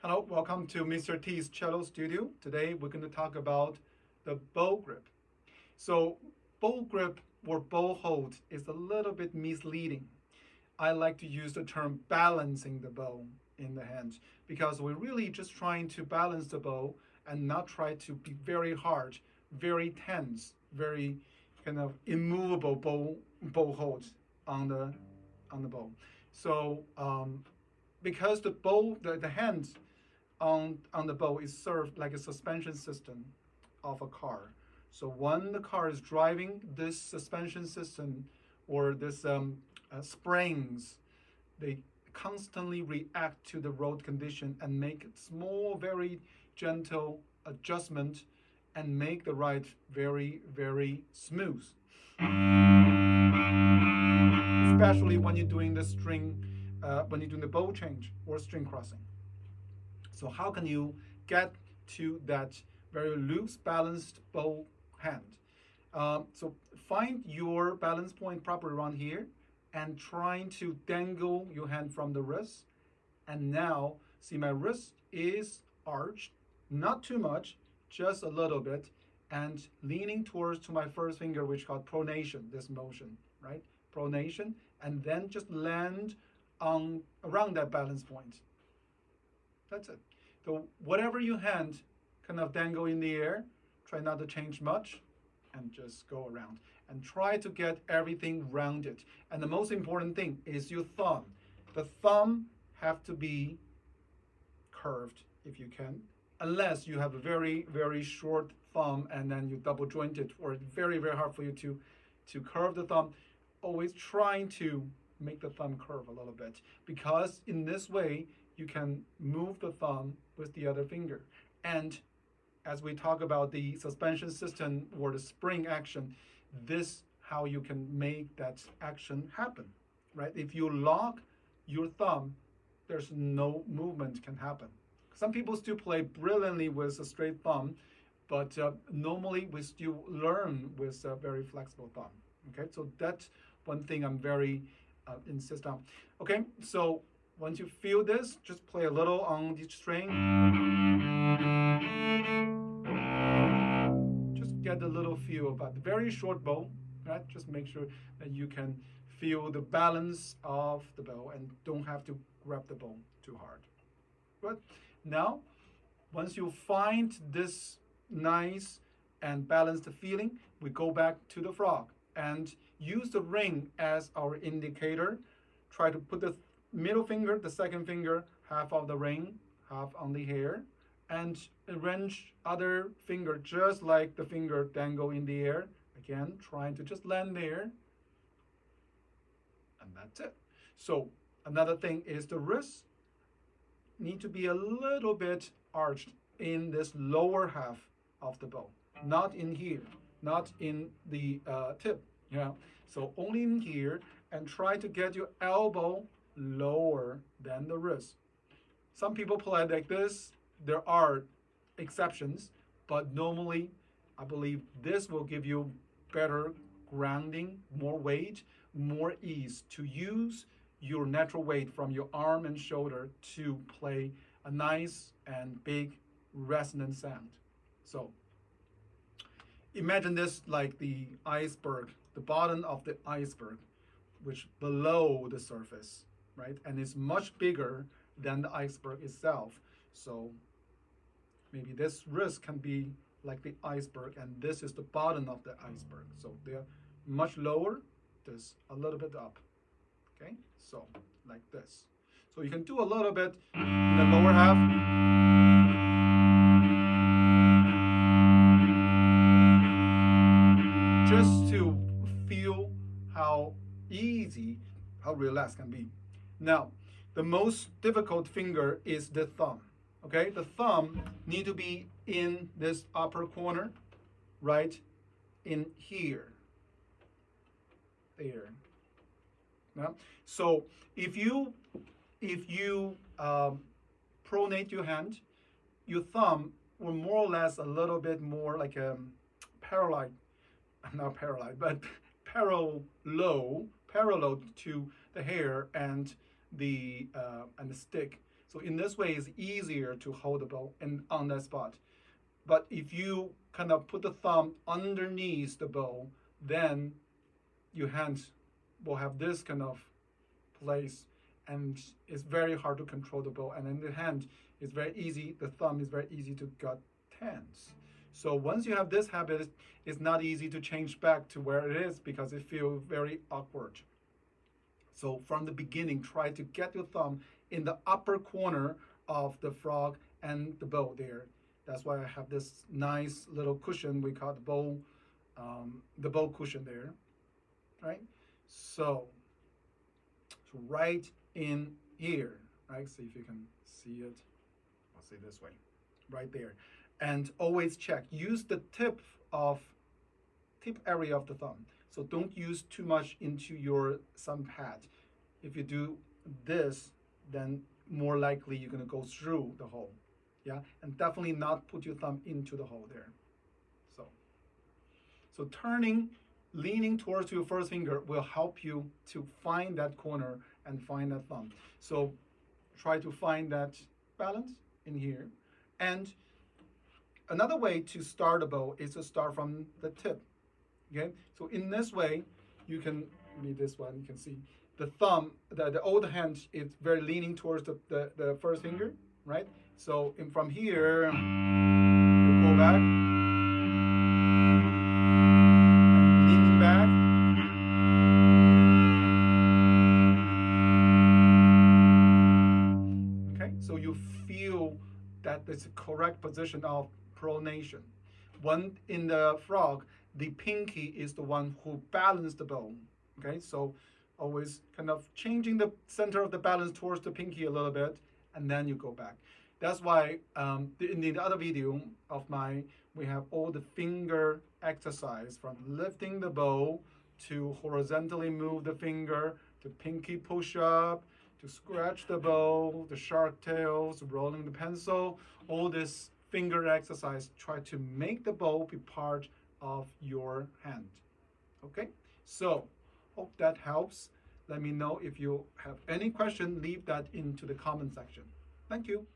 Hello, welcome to Mr. T's Cello Studio. Today we're going to talk about the bow grip. So bow grip or bow hold is a little bit misleading. I like to use the term balancing the bow in the hand because we're really just trying to balance the bow and not try to be very hard, very tense, very kind of immovable bow hold on the bow. So because the hand on the bow is served like a suspension system of a car. So when the car is driving, this suspension system or this springs, they constantly react to the road condition and make small, very gentle adjustment and make the ride very, very smooth. Especially when you're doing the when you're doing the bow change or string crossing. So how can you get to that very loose, balanced bow hand? So find your balance point properly around here and trying to dangle your hand from the wrist. And now, see my wrist is arched, not too much, just a little bit, and leaning towards to my first finger, which is called pronation, this motion, right? Pronation, and then just land on around that balance point. That's it. So whatever you hand kind of dangle in the air, try not to change much and just go around. And try to get everything rounded. And the most important thing is your thumb. The thumb have to be curved if you can, unless you have a very, very short thumb and then you double joint it, or it's very, very hard for you to curve the thumb. Always trying to make the thumb curve a little bit, because in this way you can move the thumb with the other finger. And as we talk about the suspension system or the spring action, this how you can make that action happen, right? If you lock your thumb, there's no movement can happen. Some people still play brilliantly with a straight thumb, but normally we still learn with a very flexible thumb. Okay, so that's one thing I'm very insist on. Okay, so once you feel this, just play a little on each string. Just get a little feel about the very short bow, right? Just make sure that you can feel the balance of the bow and don't have to grab the bow too hard. Good. Now, once you find this nice and balanced feeling, we go back to the frog and use the ring as our indicator. Try to put the middle finger, the second finger, half of the ring, half on the hair, and arrange other finger just like the finger dangle in the air. Again, trying to just land there. And that's it. So another thing is the wrist need to be a little bit arched in this lower half of the bow, not in here, not in the tip. Yeah. So only in here, and try to get your elbow lower than the wrist. Some people play like this. There are exceptions, but normally I believe this will give you better grounding, more weight, more ease to use your natural weight from your arm and shoulder to play a nice and big resonant sound. So imagine this like the iceberg, the bottom of the iceberg, which below the surface, right? And it's much bigger than the iceberg itself. So maybe this wrist can be like the iceberg, and this is the bottom of the iceberg. So they're much lower, this a little bit up. Okay, so like this. So you can do a little bit in the lower half. Just to feel how easy, how relaxed can be. Now, the most difficult finger is the thumb. Okay, the thumb need to be in this upper corner, right in here. There. Yeah. So if you pronate your hand, your thumb will more or less a little bit more like a parallel, not parallel, but parallel to the hair and the stick. So in this way, it's easier to hold the bow and on that spot. But if you kind of put the thumb underneath the bow, then your hand will have this kind of place, and it's very hard to control the bow. And in the hand, it's very easy. The thumb is very easy to get tense. So once you have this habit, it's not easy to change back to where it is because it feels very awkward. So from the beginning, try to get your thumb in the upper corner of the frog and the bow there. That's why I have this nice little cushion we call the bow cushion there, right? So right in here, right? See if you can see it. I'll say this way, right there. And always check. Use the tip area of the thumb. So don't use too much into your thumb pad. If you do this, then more likely you're gonna go through the hole. Yeah, and definitely not put your thumb into the hole there. So turning, leaning towards your first finger will help you to find that corner and find that thumb. So try to find that balance in here. And another way to start a bow is to start from the tip. Okay, so in this way, you can read this one. You can see the thumb, the old hand is very leaning towards the first finger, right? So from here, you pull back, and leaning back. Okay, so you feel that it's the correct position of pronation. When in the frog, the pinky is the one who balances the bow. Okay, so always kind of changing the center of the balance towards the pinky a little bit, and then you go back. That's why in the other video of mine, we have all the finger exercise from lifting the bow to horizontally move the finger, to pinky push up, to scratch the bow, the shark tails, rolling the pencil, all this finger exercise, try to make the bow be part of your hand. Okay, so hope that helps. Let me know if you have any question, leave that into the comment section. Thank you.